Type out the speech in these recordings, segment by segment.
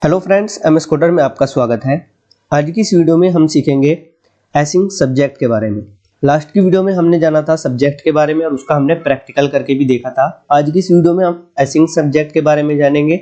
Hello friends, MS coder में आपका स्वागत है। आज की इस वीडियो में हम सीखेंगे एसिंग सब्जेक्ट के बारे में। लास्ट की वीडियो में हमने जाना था सब्जेक्ट के बारे में और उसका हमने प्रैक्टिकल करके भी देखा था। आज की इस वीडियो में हम एसिंग सब्जेक्ट के बारे में जानेंगे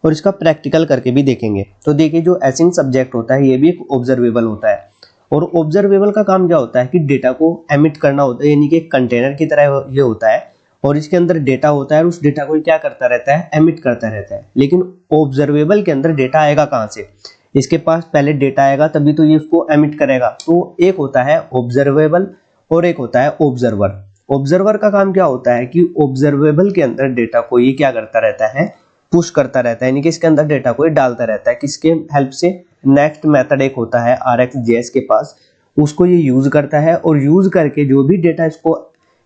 और इसका प्रैक्टिकल करके भी देखेंगे। तो देखिए, जो एसिंग सब्जेक्ट होता है ये भी एक ऑब्जर्वेबल होता है और ऑब्जर्वेबल का काम क्या होता है कि डेटा को एमिट करना होता है, यानी कि एक कंटेनर की तरह ये होता है और इसके अंदर डेटा होता है और उस डेटा को क्या करता रहता है, एमिट करता रहता है। लेकिन ऑब्जर्वेबल के अंदर डेटा आएगा कहाँ से? इसके पास पहले डेटा आएगा तभी तो ये उसको एमिट करेगा। तो एक होता है ऑब्जर्वेबल और एक होता है ऑब्जर्वर। ऑब्जर्वर का काम क्या होता है कि ऑब्जर्वेबल के अंदर डेटा को ये क्या करता रहता है, पुश करता रहता है, यानी कि इसके अंदर डेटा को ये डालता रहता है। किसके हेल्प से? नेक्स्ट मेथड एक होता है RxJS के पास, उसको ये यूज करता है और यूज करके जो भी डेटा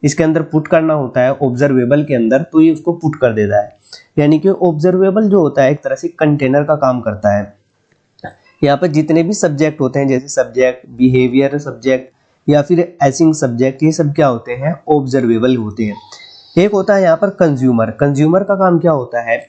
इसके अंदर पुट करना होता है ऑब्जर्वेबल के अंदर, तो ये उसको पुट कर देता है। यानी कि ऑब्जर्वेबल जो होता है एक तरह से कंटेनर का काम करता है। यहाँ पर जितने भी सब्जेक्ट होते हैं, जैसे सब्जेक्ट, बिहेवियर सब्जेक्ट या फिर एसिंग सब्जेक्ट, ये सब क्या होते हैं? ऑब्जर्वेबल होते हैं। एक होता है यहाँ पर कंज्यूमर। कंज्यूमर का काम क्या होता है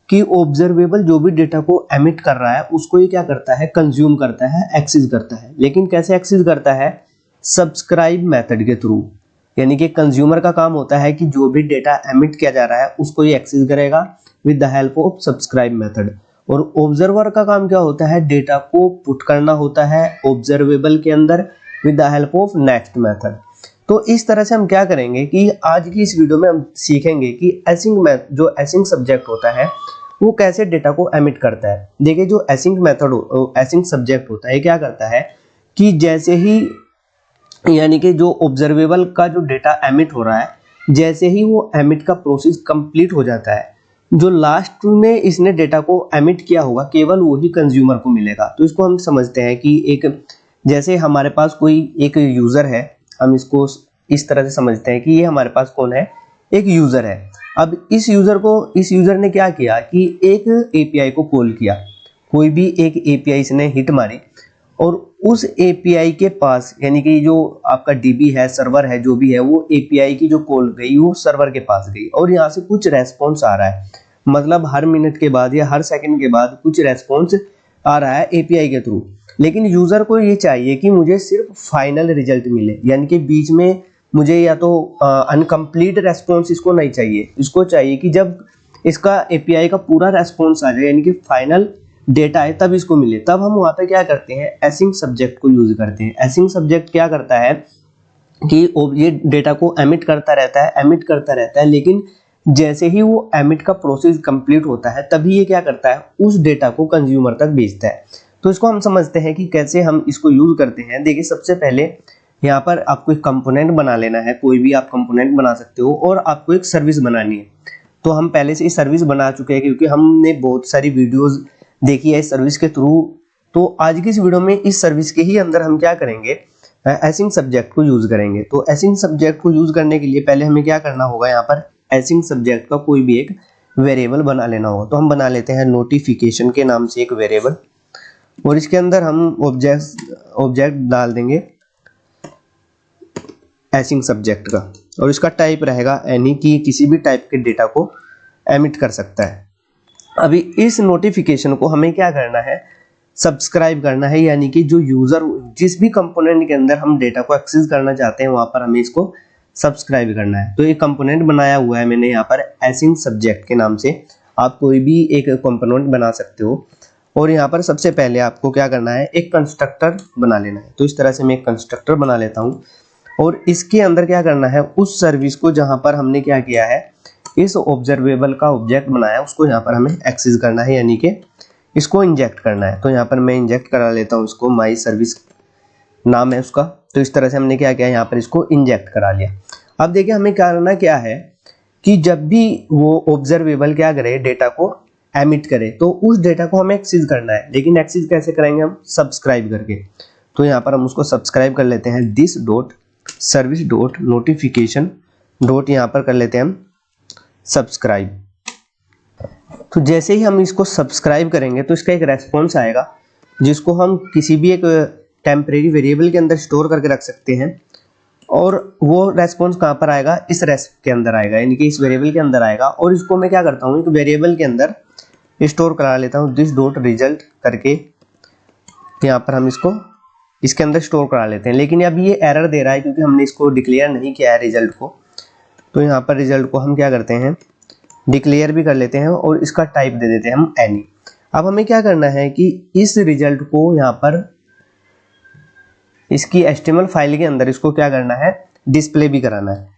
कि ऑब्जर्वेबल जो भी डेटा को एमिट कर रहा है उसको ये क्या करता है, कंज्यूम करता है, एक्सेस करता है। लेकिन कैसे एक्सेस करता है? सब्सक्राइब मेथड के थ्रू। यानी कि कंज्यूमर का काम होता है कि जो भी डेटा एमिट किया जा रहा है उसको ये एक्सेस करेगा with the help of subscribe method. और ऑब्जर्वर का काम क्या होता है? डेटा को पुट करना होता है ऑब्जर्वेबल के अंदर with the help of next method. तो इस तरह से हम क्या करेंगे कि आज की इस वीडियो में हम सीखेंगे कि जो एसिंग सब्जेक्ट होता है वो कैसे डेटा को एमिट करता है। देखिए, जो एसिंग सब्जेक्ट होता है क्या करता है कि जैसे ही, यानी कि जो ऑब्जर्वेबल का जो डेटा एमिट हो रहा है, जैसे ही वो एमिट का प्रोसेस कंप्लीट हो जाता है, जो लास्ट में इसने डेटा को एमिट किया होगा केवल वही कंज्यूमर को मिलेगा। तो इसको हम समझते हैं कि एक, जैसे हमारे पास कोई एक यूजर है, हम इसको इस तरह से समझते हैं कि ये हमारे पास कौन है? एक यूजर है। अब इस यूजर ने क्या किया कि एक एपीआई को कॉल किया, कोई भी एक एपीआई इसने हिट मारी और उस एपीआई के पास, यानी कि जो आपका डीबी है, सर्वर है, जो भी है, वो एपीआई की जो कॉल गई वो सर्वर के पास गई और यहाँ से कुछ रेस्पॉन्स आ रहा है। मतलब हर मिनट के बाद या हर सेकंड के बाद कुछ रेस्पॉन्स आ रहा है एपीआई के थ्रू। लेकिन यूजर को ये चाहिए कि मुझे सिर्फ फाइनल रिजल्ट मिले, यानी कि बीच में मुझे या तो अनकम्प्लीट रेस्पॉन्स इसको नहीं चाहिए। इसको चाहिए कि जब इसका एपीआई का पूरा रेस्पॉन्स आ जाए, यानी कि फाइनल डेटा है, तब इसको मिले। तब हम वहाँ पे क्या करते हैं? एसिंग सब्जेक्ट को यूज करते हैं। एसिंग सब्जेक्ट क्या करता है कि ये डेटा को एमिट करता रहता है, लेकिन जैसे ही वो एमिट का प्रोसेस कंप्लीट होता है तभी ये क्या करता है? उस डेटा को कंज्यूमर तक भेजता है। तो इसको हम समझते हैं कि कैसे हम इसको यूज करते हैं। देखिए, सबसे पहले यहाँ पर आपको एक कंपोनेंट बना लेना है। कोई भी आप कंपोनेंट बना सकते हो और आपको एक सर्विस बनानी है। तो हम पहले से ही सर्विस बना चुके हैं क्योंकि हमने बहुत सारी वीडियोज देखी है इस सर्विस के थ्रू। तो आज की इस वीडियो में इस सर्विस के ही अंदर हम क्या करेंगे? एसिंग सब्जेक्ट को यूज करेंगे। तो एसिंग सब्जेक्ट को यूज करने के लिए पहले हमें क्या करना होगा? यहाँ पर एसिंग सब्जेक्ट का कोई भी एक वेरिएबल बना लेना होगा। तो हम बना लेते हैं नोटिफिकेशन के नाम से एक वेरिएबल और इसके अंदर हम ऑब्जेक्ट डाल देंगे एसिंग सब्जेक्ट का और इसका टाइप रहेगा एनी, की किसी भी टाइप के डेटा को एमिट कर सकता है। अभी इस नोटिफिकेशन को हमें क्या करना है? सब्सक्राइब करना है, यानी कि जो यूजर जिस भी कंपोनेंट के अंदर हम डेटा को एक्सेस करना चाहते हैं वहां पर हमें इसको सब्सक्राइब करना है। तो एक कंपोनेंट बनाया हुआ है मैंने यहाँ पर एसिंग सब्जेक्ट के नाम से। आप कोई भी एक कंपोनेंट बना सकते हो और यहाँ पर सबसे पहले आपको क्या करना है? एक कंस्ट्रक्टर बना लेना है। तो इस तरह से मैं एक कंस्ट्रक्टर बना लेता हूँ और इसके अंदर क्या करना है? उस सर्विस को जहां पर हमने क्या किया है, इस ऑब्जर्वेबल का ऑब्जेक्ट बनाया, उसको यहाँ पर हमें एक्सेस करना है, यानी कि इसको इंजेक्ट करना है। तो यहाँ पर मैं इंजेक्ट करा लेता हूँ इसको, माई सर्विस नाम है उसका। तो इस तरह से हमने क्या किया? यहाँ पर इसको इंजेक्ट करा लिया। अब देखिए, हमें करना क्या है कि जब भी वो ऑब्जर्वेबल क्या करे, डेटा को एमिट करे, तो उस डेटा को हमें एक्सेस करना है। लेकिन एक्सेस कैसे करेंगे? हम सब्सक्राइब करके। तो यहाँ पर हम उसको सब्सक्राइब कर लेते हैं, this dot service dot notification dot, यहाँ पर कर लेते हैं हम सब्सक्राइब। तो जैसे ही हम इसको सब्सक्राइब करेंगे तो इसका एक रेस्पॉन्स आएगा जिसको हम किसी भी एक टेम्परेरी वेरिएबल के अंदर स्टोर करके रख सकते हैं और वो रेस्पॉन्स कहाँ पर आएगा? इस रेस्प के अंदर आएगा, यानी कि इस वेरिएबल के अंदर आएगा। और इसको मैं क्या करता हूँ? एक वेरिएबल के अंदर स्टोर करा लेता हूँ दिस डॉट रिजल्ट करके, यहाँ पर हम इसको इसके अंदर स्टोर करा लेते हैं। लेकिन अब ये एरर दे रहा है क्योंकि हमने इसको डिक्लेयर नहीं किया है रिजल्ट को। तो यहाँ पर रिजल्ट को हम क्या करते हैं, डिक्लेयर भी कर लेते हैं और इसका टाइप दे देते हैं हम एनी। अब हमें क्या करना है कि इस रिजल्ट को यहाँ पर इसकी HTML फाइल के अंदर इसको क्या करना है, डिस्प्ले भी कराना है।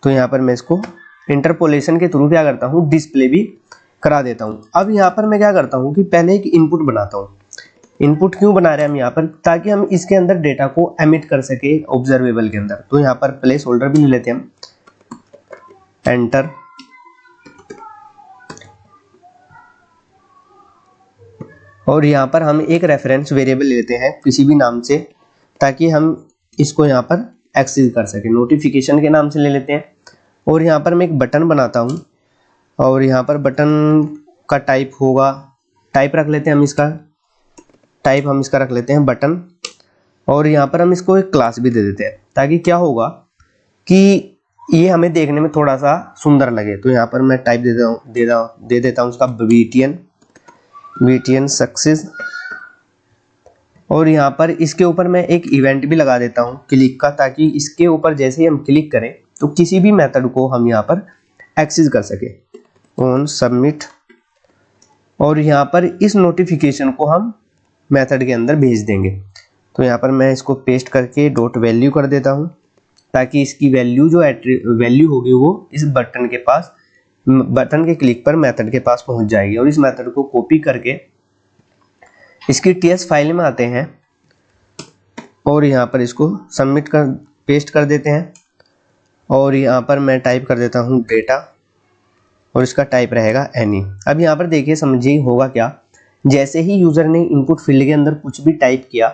तो यहाँ पर मैं इसको इंटरपोलेशन के थ्रू क्या करता हूँ, डिस्प्ले भी करा देता हूँ। अब यहाँ पर मैं क्या करता हूँ कि पहले एक इनपुट बनाता हूँ। इनपुट क्यों बना रहे हैं हम यहाँ पर, ताकि हम इसके अंदर डेटा को एमिट कर सके ऑब्जर्वेबल के अंदर। तो यहाँ पर प्लेस होल्डर भी ले लेते हैं हम, एंटर, और यहाँ पर हम एक रेफरेंस वेरिएबल लेते हैं किसी भी नाम से, ताकि हम इसको यहाँ पर एक्सेस कर सके। नोटिफिकेशन के नाम से ले लेते हैं। और यहाँ पर मैं एक बटन बनाता हूँ और यहाँ पर बटन का टाइप होगा, टाइप रख लेते हैं हम इसका, टाइप हम इसका रख लेते हैं बटन। और यहाँ पर हम इसको एक क्लास भी दे देते हैं, ताकि क्या होगा कि ये हमें देखने में थोड़ा सा सुंदर लगे। तो यहाँ पर मैं टाइप दे देता हूँ उसका BTN सक्सेस। और यहाँ पर इसके ऊपर मैं एक इवेंट भी लगा देता हूँ क्लिक का, ताकि इसके ऊपर जैसे ही हम क्लिक करें तो किसी भी मेथड को हम यहाँ पर एक्सेस कर सके। ऑन सबमिट, और यहाँ पर इस नोटिफिकेशन को हम मेथड के अंदर भेज देंगे। तो यहाँ पर मैं इसको पेस्ट करके डॉट वैल्यू कर देता हूँ, ताकि इसकी वैल्यू जो वैल्यू होगी वो इस बटन के पास, बटन के क्लिक पर मेथड के पास पहुंच जाएगी। और इस मेथड को कॉपी करके इसकी TS फाइल में आते हैं और यहाँ पर इसको सबमिट कर पेस्ट कर देते हैं। और यहाँ पर मैं टाइप कर देता हूँ डेटा, और इसका टाइप रहेगा एनी। अब यहाँ पर देखिए, समझिए होगा क्या, जैसे ही यूजर ने इनपुट फील्ड के अंदर कुछ भी टाइप किया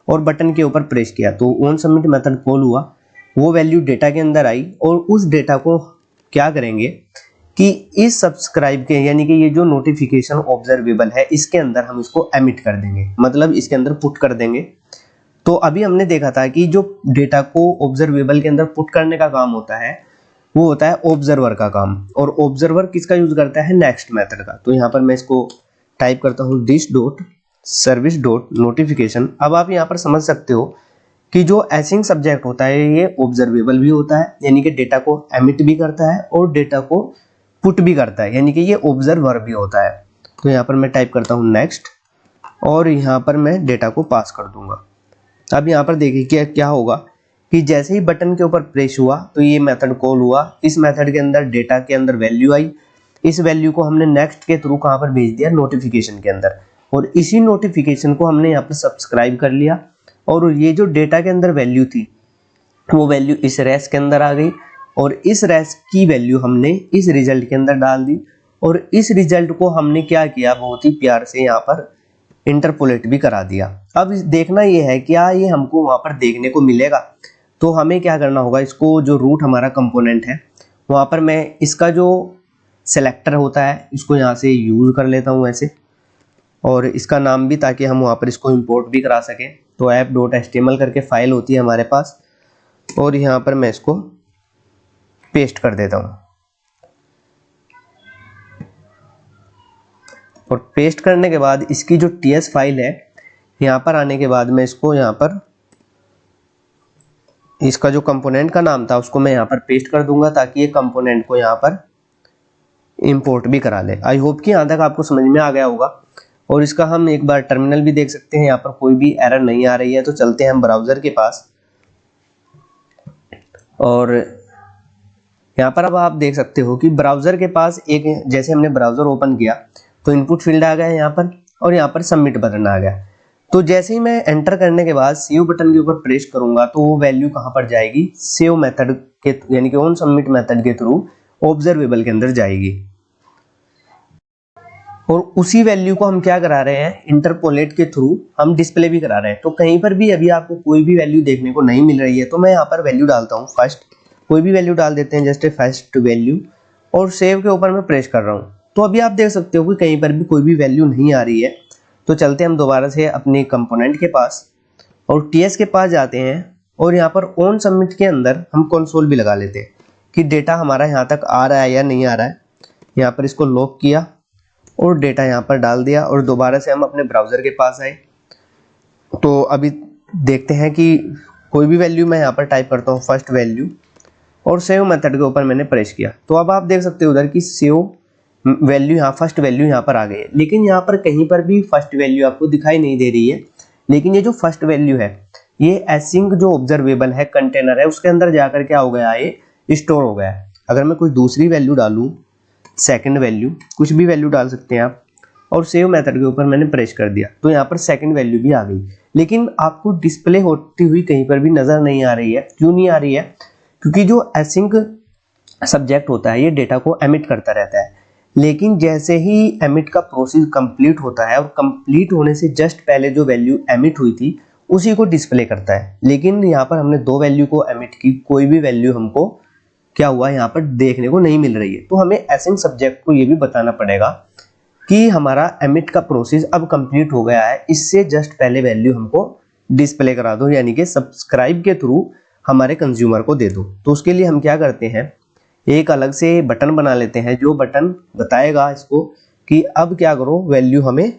और बटन के ऊपर प्रेस किया तो ऑन सबमिट मेथड कॉल हुआ, वो वैल्यू डेटा के अंदर आई। और उस डेटा को क्या करेंगे कि इस सब्सक्राइब के, यानी कि ये जो नोटिफिकेशन ऑब्जर्वेबल है, इसके अंदर हम इसको एमिट कर देंगे, मतलब इसके अंदर पुट कर देंगे। तो अभी हमने देखा था कि जो डेटा को ऑब्जर्वेबल के अंदर पुट करने का काम होता है वो होता है ऑब्जर्वर का काम। और ऑब्जर्वर किसका यूज करता है, नेक्स्ट मेथड का। तो यहाँ पर मैं इसको टाइप करता हूँ this dot service dot notification. अब आप यहाँ पर समझ सकते हो कि जो एसिंग सब्जेक्ट होता है ये ऑब्जर्वेबल भी होता है, यानी कि डेटा को एमिट भी करता है और डेटा को पुट भी करता है, यानी कि ये ऑब्जर्वर भी होता है। तो यहाँ पर मैं टाइप करता हूँ नेक्स्ट, और यहाँ पर मैं डेटा को पास कर दूंगा। अब यहाँ पर देखिए क्या होगा कि जैसे ही बटन के ऊपर प्रेस हुआ तो ये मेथड कॉल हुआ। इस मेथड के अंदर डेटा के अंदर वैल्यू आई, इस वैल्यू को हमने नेक्स्ट के थ्रू कहाँ पर भेज दिया, नोटिफिकेशन के अंदर। और इसी नोटिफिकेशन को हमने यहाँ पर सब्सक्राइब कर लिया, और ये जो डेटा के अंदर वैल्यू थी वो वैल्यू इस रेस के अंदर आ गई, और इस रेस की वैल्यू हमने इस रिजल्ट के अंदर डाल दी। और इस रिजल्ट को हमने क्या किया, बहुत ही प्यार से यहाँ पर इंटरपोलेट भी करा दिया। अब देखना ये है क्या ये हमको वहां पर देखने को मिलेगा। तो हमें क्या करना होगा, इसको जो रूट हमारा कंपोनेंट है वहां पर मैं इसका जो सेलेक्टर होता है इसको यहाँ से यूज कर लेता हूँ ऐसे, और इसका नाम भी, ताकि हम वहां पर इसको इंपोर्ट भी करा सकें। तो app.html करके फाइल होती है हमारे पास, और यहाँ पर मैं इसको पेस्ट कर देता हूँ। और पेस्ट करने के बाद इसकी जो TS फाइल है, यहाँ पर आने के बाद मैं इसको यहाँ पर इसका जो कंपोनेंट का नाम था उसको मैं यहाँ पर पेस्ट कर दूंगा, ताकि ये कंपोनेंट को यहाँ पर इंपोर्ट भी करा ले। आई होप कि यहाँ तक आपको समझ में आ गया होगा। और इसका हम एक बार टर्मिनल भी देख सकते हैं, यहाँ पर कोई भी एरर नहीं आ रही है। तो चलते हैं हम ब्राउजर के पास, और यहाँ पर अब आप देख सकते हो कि ब्राउजर के पास एक, जैसे हमने ब्राउजर ओपन किया तो इनपुट फील्ड आ गया यहाँ पर, और यहाँ पर सबमिट बटन आ गया। तो जैसे ही मैं एंटर करने के बाद सेव बटन के ऊपर प्रेस करूंगा तो वो वैल्यू कहाँ पर जाएगी, सेव मेथड के, यानी कि ऑन सबमिट मेथड के थ्रू ऑब्जर्वेबल के अंदर जाएगी। और उसी वैल्यू को हम क्या करा रहे हैं, इंटरपोलेट के थ्रू हम डिस्प्ले भी करा रहे हैं। तो कहीं पर भी अभी आपको कोई भी वैल्यू देखने को नहीं मिल रही है, तो मैं यहाँ पर वैल्यू डालता हूँ फर्स्ट, कोई भी वैल्यू डाल देते हैं, जस्ट फर्स्ट वैल्यू, और सेव के ऊपर मैं प्रेस कर रहा हूँ। तो अभी आप देख सकते हो कि कहीं पर भी कोई भी वैल्यू नहीं आ रही है। तो चलते हम दोबारा से अपने कंपोनेंट के पास और TS के पास जाते हैं, और यहाँ पर ऑन सबमिट के अंदर हम कंसोल भी लगा लेते हैं कि डेटा हमारा यहाँ तक आ रहा है या नहीं आ रहा है। यहाँ पर इसको लॉक किया, और डेटा यहाँ पर डाल दिया और दोबारा से हम अपने ब्राउज़र के पास आए। तो अभी देखते हैं कि कोई भी वैल्यू मैं यहाँ पर टाइप करता हूँ फर्स्ट वैल्यू और सेव मेथड के ऊपर मैंने प्रेस किया। तो अब आप देख सकते हो उधर की सेव वैल्यू यहाँ फर्स्ट वैल्यू यहाँ पर आ गई है, लेकिन यहाँ पर कहीं पर भी फर्स्ट वैल्यू आपको दिखाई नहीं दे रही है। लेकिन ये जो फर्स्ट वैल्यू है ये एसिंक जो ऑब्जर्वेबल है कंटेनर है उसके अंदर जाकर क्या हो गया, ये स्टोर हो गया है। अगर मैं कोई दूसरी वैल्यू डालूं, सेकंड वैल्यू, कुछ भी वैल्यू डाल सकते हैं आप, और सेव मेथड के ऊपर मैंने प्रेस कर दिया तो यहाँ पर सेकंड वैल्यू भी आ गई, लेकिन आपको डिस्प्ले होती हुई कहीं पर भी नजर नहीं आ रही है। क्यों नहीं आ रही है? क्योंकि जो एसिंक सब्जेक्ट होता है ये डेटा को एमिट करता रहता है, लेकिन जैसे ही एमिट का प्रोसेस कंप्लीट होता है और कंप्लीट होने से जस्ट पहले जो वैल्यू एमिट हुई थी उसी को डिस्प्ले करता है। लेकिन यहाँ पर हमने दो वैल्यू को एमिट की, कोई भी वैल्यू हमको क्या हुआ यहाँ पर देखने को नहीं मिल रही है। तो हमें एसिंक सब्जेक्ट को ये भी बताना पड़ेगा कि हमारा एमिट का प्रोसेस अब कंप्लीट हो गया है, इससे जस्ट पहले वैल्यू हमको डिस्प्ले करा दो, यानी कि सब्सक्राइब के थ्रू हमारे कंज्यूमर को दे दो। तो उसके लिए हम क्या करते हैं, एक अलग से बटन बना लेते हैं जो बटन बताएगा इसको कि अब क्या करो, वैल्यू हमें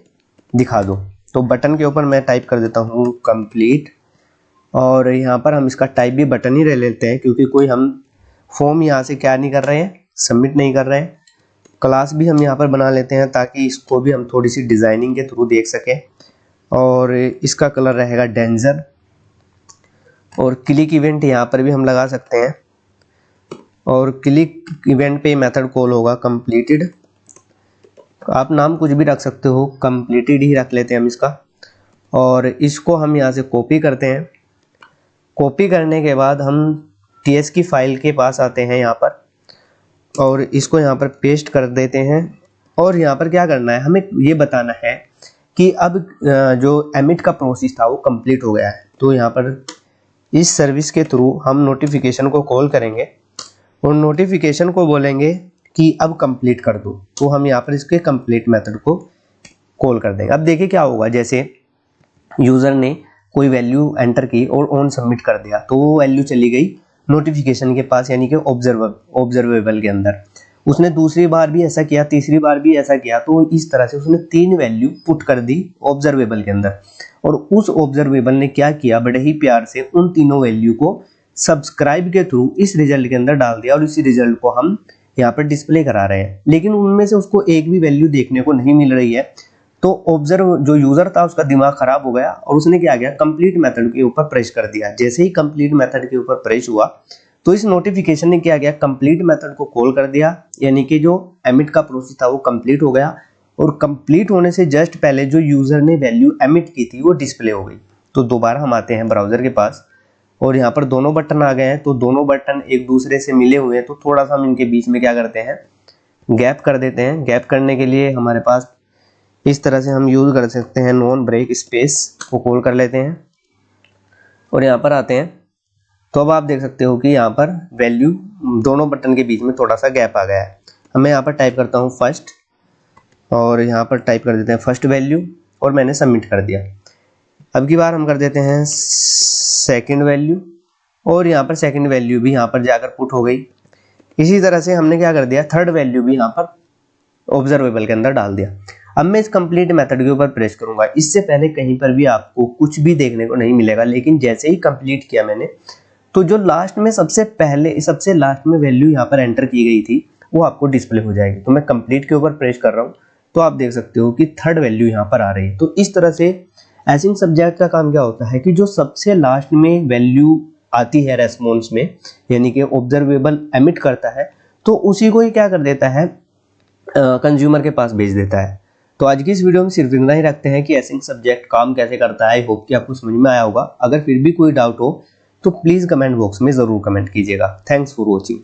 दिखा दो। तो बटन के ऊपर मैं टाइप कर देता हूँ कंप्लीट, और यहाँ पर हम इसका टाइप भी बटन ही ले लेते हैं क्योंकि कोई हम फॉर्म यहाँ से क्या नहीं कर रहे हैं, सबमिट नहीं कर रहे हैं। क्लास भी हम यहाँ पर बना लेते हैं ताकि इसको भी हम थोड़ी सी डिज़ाइनिंग के थ्रू देख सकें। और इसका कलर रहेगा डेंजर, और क्लिक इवेंट यहाँ पर भी हम लगा सकते हैं, और क्लिक इवेंट पे मेथड कॉल होगा कंप्लीटेड। आप नाम कुछ भी रख सकते हो, कंप्लीटेड ही रख लेते हैं हम इसका। और इसको हम यहाँ से कॉपी करते हैं। कॉपी करने के बाद हम टीएस की फाइल के पास आते हैं यहाँ पर, और इसको यहाँ पर पेस्ट कर देते हैं। और यहाँ पर क्या करना है, हमें ये बताना है कि अब जो एमिट का प्रोसेस था वो कंप्लीट हो गया है। तो यहाँ पर इस सर्विस के थ्रू हम नोटिफिकेशन को कॉल करेंगे और नोटिफिकेशन को बोलेंगे कि अब कंप्लीट कर दो। तो हम यहाँ पर इसके कंप्लीट मेथड को कॉल कर देंगे। अब देखिए क्या होगा, जैसे यूज़र ने कोई वैल्यू एंटर की और ऑन सबमिट कर दिया तो वो वैल्यू चली गई नोटिफिकेशन के पास, यानी कि ऑब्जर्वेबल के अंदर। उसने दूसरी बार भी ऐसा किया, तीसरी बार भी ऐसा किया, तो इस तरह से उसने 3 वैल्यू पुट कर दी ऑब्जर्वेबल के अंदर। और उस ऑब्जर्वेबल ने क्या किया, बड़े ही प्यार से उन तीनों वैल्यू को सब्सक्राइब के थ्रू इस रिजल्ट के अंदर डाल दिया, और इसी रिजल्ट को हम यहाँ पर डिस्प्ले करा रहे हैं। लेकिन उनमें से उसको एक भी वैल्यू देखने को नहीं मिल रही है। तो ऑब्जर्व जो यूजर था उसका दिमाग खराब हो गया और उसने क्या किया, कंप्लीट मेथड के ऊपर प्रेस कर दिया। जैसे ही कंप्लीट मेथड के ऊपर प्रेस हुआ तो इस नोटिफिकेशन ने क्या किया, कंप्लीट मेथड को कॉल कर दिया, यानी कि जो एमिट का प्रोसेस था वो कंप्लीट हो गया। और कंप्लीट होने से जस्ट पहले जो यूजर ने वैल्यू एमिट की थी वो डिस्प्ले हो गई। तो दोबारा हम आते हैं ब्राउजर के पास, और यहाँ पर दोनों बटन आ गए हैं। तो दोनों बटन एक दूसरे से मिले हुए हैं, तो थोड़ा सा हम इनके बीच में क्या करते हैं, गैप कर देते हैं। गैप करने के लिए हमारे पास इस तरह से हम यूज कर सकते हैं नॉन ब्रेक स्पेस को कॉल कर लेते हैं, और यहाँ पर आते हैं। तो अब आप देख सकते हो कि यहाँ पर वैल्यू दोनों बटन के बीच में थोड़ा सा गैप आ गया है। मैं यहाँ पर टाइप करता हूँ फर्स्ट, और यहाँ पर टाइप कर देते हैं फर्स्ट वैल्यू, और मैंने सबमिट कर दिया। अब की बार हम कर देते हैं सेकंड वैल्यू, और यहाँ पर सेकंड वैल्यू भी यहाँ पर जाकर पुट हो गई। इसी तरह से हमने क्या कर दिया, थर्ड वैल्यू भी यहाँ पर ऑब्जर्वेबल के अंदर डाल दिया। अब मैं इस कंप्लीट मेथड के ऊपर प्रेस करूंगा। इससे पहले कहीं पर भी आपको कुछ भी देखने को नहीं मिलेगा, लेकिन जैसे ही कंप्लीट किया मैंने, तो जो लास्ट में सबसे लास्ट में वैल्यू यहाँ पर एंटर की गई थी वो आपको डिस्प्ले हो जाएगी। तो मैं कंप्लीट के ऊपर प्रेस कर रहा हूँ, तो आप देख सकते हो कि थर्ड वैल्यू यहाँ पर आ रही है। तो इस तरह से एसिंक सब्जेक्ट का काम क्या होता है कि जो सबसे लास्ट में वैल्यू आती है रेस्पॉन्स में, यानी कि ऑब्जर्वेबल एमिट करता है, तो उसी को ही क्या कर देता है, कंज्यूमर के पास भेज देता है। तो आज की इस वीडियो में सिर्फ इतना ही रखते हैं कि एसिंक सब्जेक्ट काम कैसे करता है। आई होप कि आपको समझ में आया होगा। अगर फिर भी कोई डाउट हो तो प्लीज़ कमेंट बॉक्स में ज़रूर कमेंट कीजिएगा। Thanks for watching.